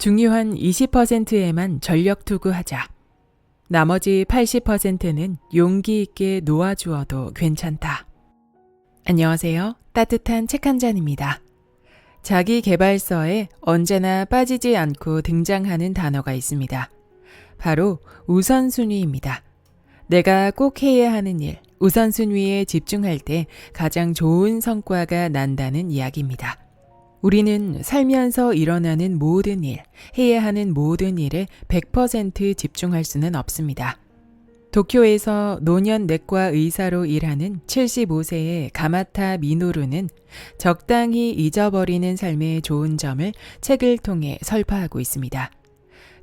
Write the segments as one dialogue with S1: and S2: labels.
S1: 중요한 20%에만 전력 투구하자. 나머지 80%는 용기 있게 놓아주어도 괜찮다. 안녕하세요. 따뜻한 책 한 잔입니다. 자기 개발서에 언제나 빠지지 않고 등장하는 단어가 있습니다. 바로 우선순위입니다. 내가 꼭 해야 하는 일, 우선순위에 집중할 때 가장 좋은 성과가 난다는 이야기입니다. 우리는 살면서 일어나는 모든 일, 해야 하는 모든 일에 100% 집중할 수는 없습니다. 도쿄에서 노년 내과 의사로 일하는 75세의 가마타 미노루는 적당히 잊어버리는 삶의 좋은 점을 책을 통해 설파하고 있습니다.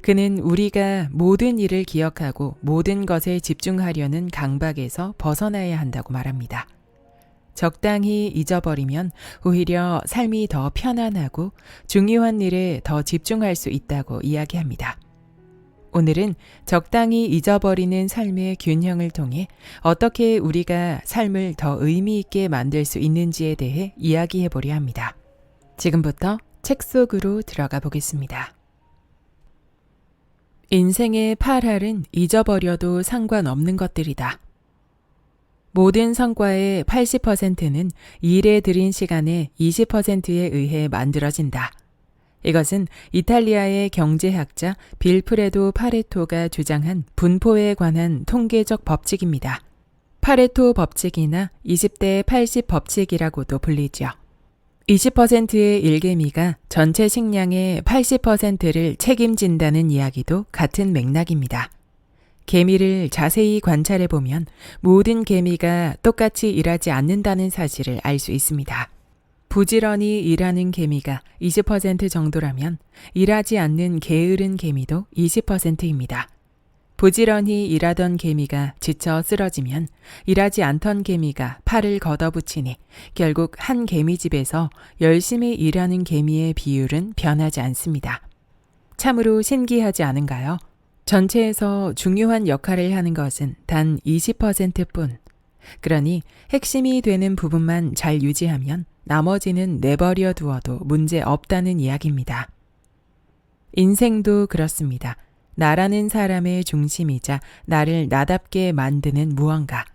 S1: 그는 우리가 모든 일을 기억하고 모든 것에 집중하려는 강박에서 벗어나야 한다고 말합니다. 적당히 잊어버리면 오히려 삶이 더 편안하고 중요한 일에 더 집중할 수 있다고 이야기합니다. 오늘은 적당히 잊어버리는 삶의 균형을 통해 어떻게 우리가 삶을 더 의미 있게 만들 수 있는지에 대해 이야기해 보려 합니다. 지금부터 책 속으로 들어가 보겠습니다. 인생의 8할은 잊어버려도 상관없는 것들이다. 모든 성과의 80%는 일에 들인 시간의 20%에 의해 만들어진다. 이것은 이탈리아의 경제학자 빌프레도 파레토가 주장한 분포에 관한 통계적 법칙입니다. 파레토 법칙이나 20대 80 법칙이라고도 불리죠. 20%의 일개미가 전체 식량의 80%를 책임진다는 이야기도 같은 맥락입니다. 개미를 자세히 관찰해 보면 모든 개미가 똑같이 일하지 않는다는 사실을 알 수 있습니다. 부지런히 일하는 개미가 20% 정도라면 일하지 않는 게으른 개미도 20%입니다. 부지런히 일하던 개미가 지쳐 쓰러지면 일하지 않던 개미가 팔을 걷어붙이니 결국 한 개미집에서 열심히 일하는 개미의 비율은 변하지 않습니다. 참으로 신기하지 않은가요? 전체에서 중요한 역할을 하는 것은 단 20%뿐. 그러니 핵심이 되는 부분만 잘 유지하면 나머지는 내버려 두어도 문제 없다는 이야기입니다. 인생도 그렇습니다. 나라는 사람의 중심이자 나를 나답게 만드는 무언가.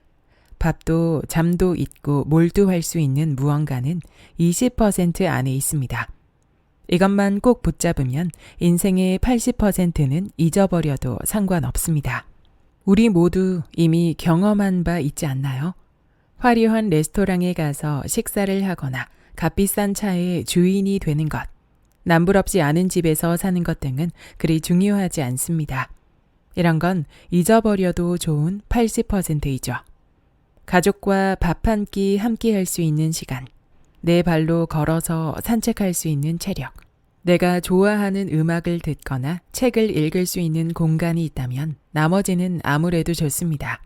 S1: 밥도 잠도 잊고 몰두할 수 있는 무언가는 20% 안에 있습니다. 이것만 꼭 붙잡으면 인생의 80%는 잊어버려도 상관없습니다. 우리 모두 이미 경험한 바 있지 않나요? 화려한 레스토랑에 가서 식사를 하거나 값비싼 차의 주인이 되는 것, 남부럽지 않은 집에서 사는 것 등은 그리 중요하지 않습니다. 이런 건 잊어버려도 좋은 80%이죠. 가족과 밥 한 끼 함께 할 수 있는 시간, 내 발로 걸어서 산책할 수 있는 체력, 내가 좋아하는 음악을 듣거나 책을 읽을 수 있는 공간이 있다면 나머지는 아무래도 좋습니다.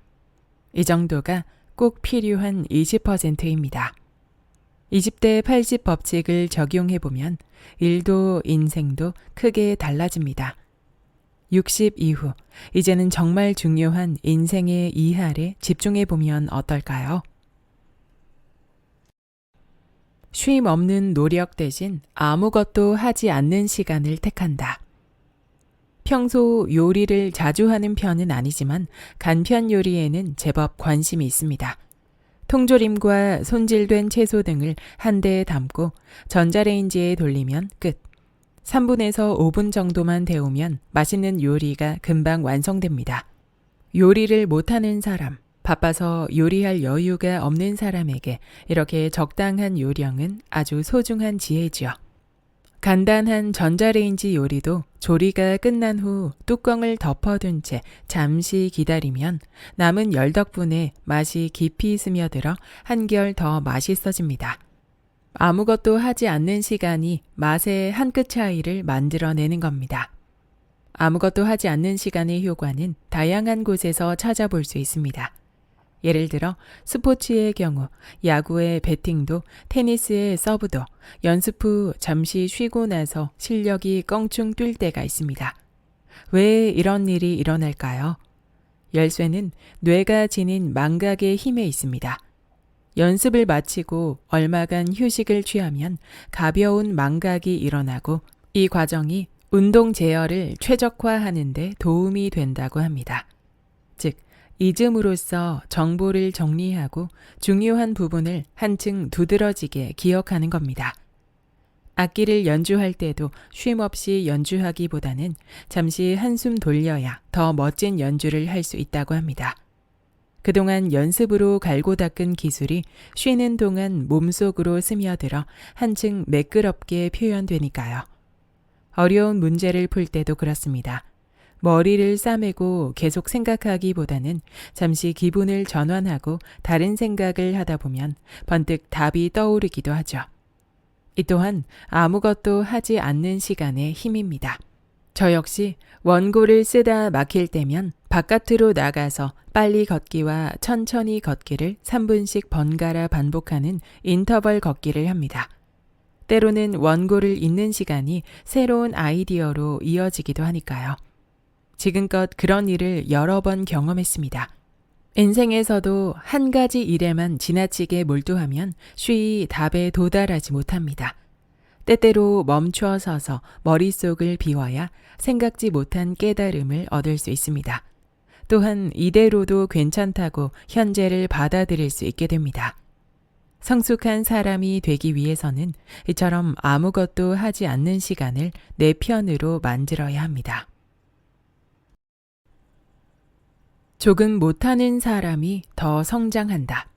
S1: 이 정도가 꼭 필요한 20%입니다. 20대 80 법칙을 적용해보면 일도 인생도 크게 달라집니다. 60 이후, 이제는 정말 중요한 인생의 2할에 집중해보면 어떨까요? 쉼 없는 노력 대신 아무것도 하지 않는 시간을 택한다. 평소 요리를 자주 하는 편은 아니지만 간편 요리에는 제법 관심이 있습니다. 통조림과 손질된 채소 등을 한 대에 담고 전자레인지에 돌리면 끝. 3분에서 5분 정도만 데우면 맛있는 요리가 금방 완성됩니다. 요리를 못하는 사람, 바빠서 요리할 여유가 없는 사람에게 이렇게 적당한 요령은 아주 소중한 지혜지요. 간단한 전자레인지 요리도 조리가 끝난 후 뚜껑을 덮어둔 채 잠시 기다리면 남은 열 덕분에 맛이 깊이 스며들어 한결 더 맛있어집니다. 아무것도 하지 않는 시간이 맛의 한 끗 차이를 만들어내는 겁니다. 아무것도 하지 않는 시간의 효과는 다양한 곳에서 찾아볼 수 있습니다. 예를 들어 스포츠의 경우 야구의 배팅도 테니스의 서브도 연습 후 잠시 쉬고 나서 실력이 껑충 뛸 때가 있습니다. 왜 이런 일이 일어날까요? 열쇠는 뇌가 지닌 망각의 힘에 있습니다. 연습을 마치고 얼마간 휴식을 취하면 가벼운 망각이 일어나고 이 과정이 운동 제어를 최적화하는 데 도움이 된다고 합니다. 즉, 잊음으로써 정보를 정리하고 중요한 부분을 한층 두드러지게 기억하는 겁니다. 악기를 연주할 때도 쉼 없이 연주하기보다는 잠시 한숨 돌려야 더 멋진 연주를 할 수 있다고 합니다. 그동안 연습으로 갈고 닦은 기술이 쉬는 동안 몸속으로 스며들어 한층 매끄럽게 표현되니까요. 어려운 문제를 풀 때도 그렇습니다. 머리를 싸매고 계속 생각하기보다는 잠시 기분을 전환하고 다른 생각을 하다 보면 번뜩 답이 떠오르기도 하죠. 이 또한 아무것도 하지 않는 시간의 힘입니다. 저 역시 원고를 쓰다 막힐 때면 바깥으로 나가서 빨리 걷기와 천천히 걷기를 3분씩 번갈아 반복하는 인터벌 걷기를 합니다. 때로는 원고를 읽는 시간이 새로운 아이디어로 이어지기도 하니까요. 지금껏 그런 일을 여러 번 경험했습니다. 인생에서도 한 가지 일에만 지나치게 몰두하면 쉬이 답에 도달하지 못합니다. 때때로 멈춰 서서 머릿속을 비워야 생각지 못한 깨달음을 얻을 수 있습니다. 또한 이대로도 괜찮다고 현재를 받아들일 수 있게 됩니다. 성숙한 사람이 되기 위해서는 이처럼 아무것도 하지 않는 시간을 내 편으로 만들어야 합니다. 조금 못하는 사람이 더 성장한다.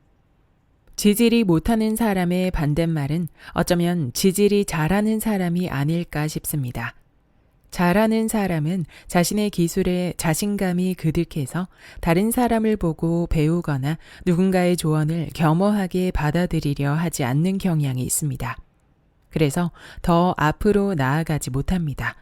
S1: 지질이 못하는 사람의 반대말은 어쩌면 지질이 잘하는 사람이 아닐까 싶습니다. 잘하는 사람은 자신의 기술에 자신감이 그득해서 다른 사람을 보고 배우거나 누군가의 조언을 겸허하게 받아들이려 하지 않는 경향이 있습니다. 그래서 더 앞으로 나아가지 못합니다.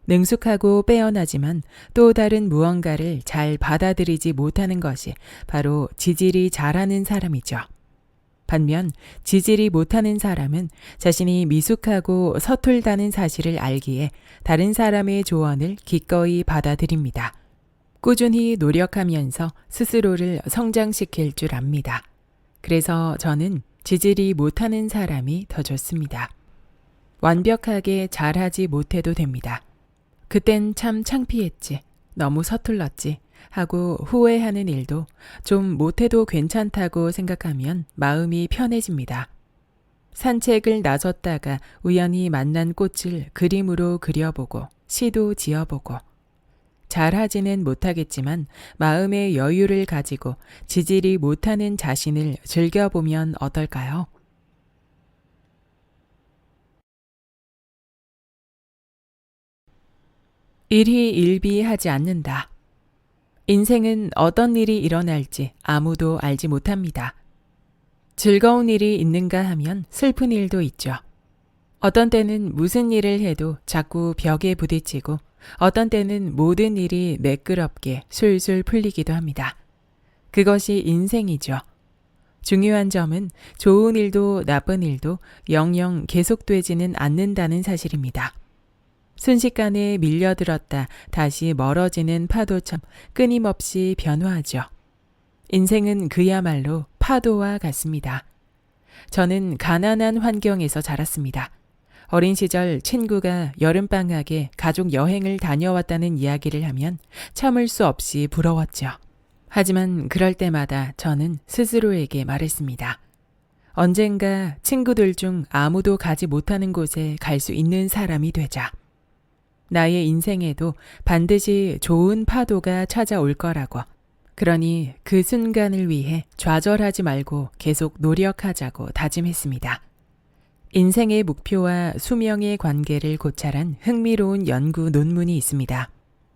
S1: 능숙하고 빼어나지만 또 다른 무언가를 잘 받아들이지 못하는 것이 바로 지질이 잘하는 사람이죠. 반면 지질이 못하는 사람은 자신이 미숙하고 서툴다는 사실을 알기에 다른 사람의 조언을 기꺼이 받아들입니다. 꾸준히 노력하면서 스스로를 성장시킬 줄 압니다. 그래서 저는 지질이 못하는 사람이 더 좋습니다. 완벽하게 잘하지 못해도 됩니다. 그땐 참 창피했지, 너무 서툴렀지 하고 후회하는 일도 좀 못해도 괜찮다고 생각하면 마음이 편해집니다. 산책을 나섰다가 우연히 만난 꽃을 그림으로 그려보고 시도 지어보고 잘하지는 못하겠지만 마음의 여유를 가지고 지질이 못하는 자신을 즐겨보면 어떨까요? 일희일비하지 않는다. 인생은 어떤 일이 일어날지 아무도 알지 못합니다. 즐거운 일이 있는가 하면 슬픈 일도 있죠. 어떤 때는 무슨 일을 해도 자꾸 벽에 부딪히고 어떤 때는 모든 일이 매끄럽게 술술 풀리기도 합니다. 그것이 인생이죠. 중요한 점은 좋은 일도 나쁜 일도 영영 계속되지는 않는다는 사실입니다. 순식간에 밀려들었다 다시 멀어지는 파도처럼 끊임없이 변화하죠. 인생은 그야말로 파도와 같습니다. 저는 가난한 환경에서 자랐습니다. 어린 시절 친구가 여름방학에 가족 여행을 다녀왔다는 이야기를 하면 참을 수 없이 부러웠죠. 하지만 그럴 때마다 저는 스스로에게 말했습니다. 언젠가 친구들 중 아무도 가지 못하는 곳에 갈 수 있는 사람이 되자. 나의 인생에도 반드시 좋은 파도가 찾아올 거라고. 그러니 그 순간을 위해 좌절하지 말고 계속 노력하자고 다짐했습니다. 인생의 목표와 수명의 관계를 고찰한 흥미로운 연구 논문이 있습니다.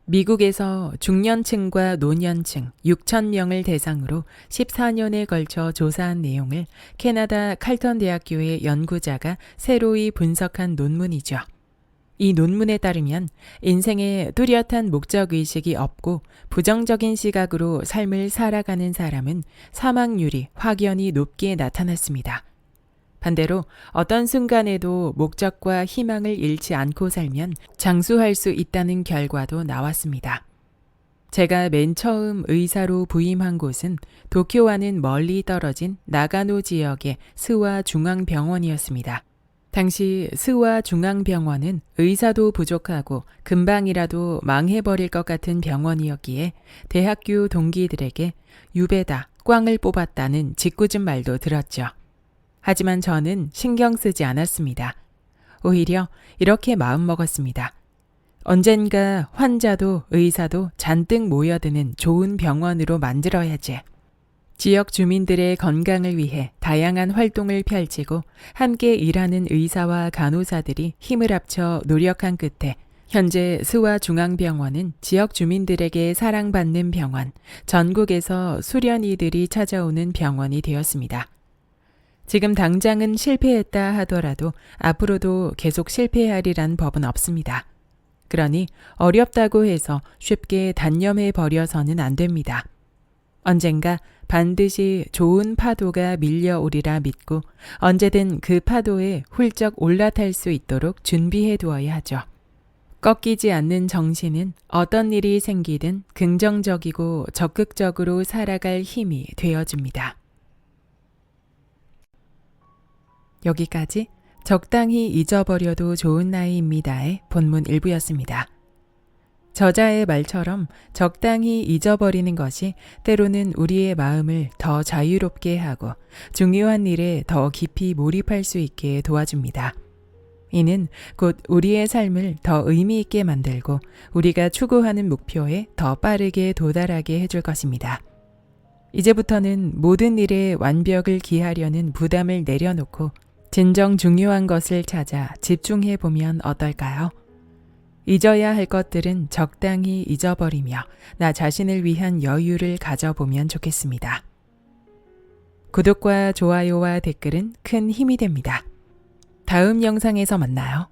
S1: 미국에서 중년층과 노년층 6,000명을 대상으로 14년에 걸쳐 조사한 내용을 캐나다 칼턴 대학교의 연구자가 새로이 분석한 논문이죠. 이 논문에 따르면 인생에 뚜렷한 목적의식이 없고 부정적인 시각으로 삶을 살아가는 사람은 사망률이 확연히 높게 나타났습니다. 반대로 어떤 순간에도 목적과 희망을 잃지 않고 살면 장수할 수 있다는 결과도 나왔습니다. 제가 맨 처음 의사로 부임한 곳은 도쿄와는 멀리 떨어진 나가노 지역의 스와 중앙병원이었습니다. 당시 스와 중앙병원은 의사도 부족하고 금방이라도 망해버릴 것 같은 병원이었기에 대학교 동기들에게 유배다, 꽝을 뽑았다는 짓궂은 말도 들었죠. 하지만 저는 신경 쓰지 않았습니다. 오히려 이렇게 마음먹었습니다. 언젠가 환자도 의사도 잔뜩 모여드는 좋은 병원으로 만들어야지. 지역 주민들의 건강을 위해 다양한 활동을 펼치고 함께 일하는 의사와 간호사들이 힘을 합쳐 노력한 끝에 현재 스와 중앙병원은 지역 주민들에게 사랑받는 병원, 전국에서 수련이들이 찾아오는 병원이 되었습니다. 지금 당장은 실패했다 하더라도 앞으로도 계속 실패하리란 법은 없습니다. 그러니 어렵다고 해서 쉽게 단념해 버려서는 안 됩니다. 언젠가 반드시 좋은 파도가 밀려오리라 믿고 언제든 그 파도에 훌쩍 올라탈 수 있도록 준비해 두어야 하죠. 꺾이지 않는 정신은 어떤 일이 생기든 긍정적이고 적극적으로 살아갈 힘이 되어줍니다. 여기까지 적당히 잊어버려도 좋은 나이입니다의 본문 일부였습니다. 저자의 말처럼 적당히 잊어버리는 것이 때로는 우리의 마음을 더 자유롭게 하고 중요한 일에 더 깊이 몰입할 수 있게 도와줍니다. 이는 곧 우리의 삶을 더 의미 있게 만들고 우리가 추구하는 목표에 더 빠르게 도달하게 해줄 것입니다. 이제부터는 모든 일에 완벽을 기하려는 부담을 내려놓고 진정 중요한 것을 찾아 집중해 보면 어떨까요? 잊어야 할 것들은 적당히 잊어버리며 나 자신을 위한 여유를 가져보면 좋겠습니다. 구독과 좋아요와 댓글은 큰 힘이 됩니다. 다음 영상에서 만나요.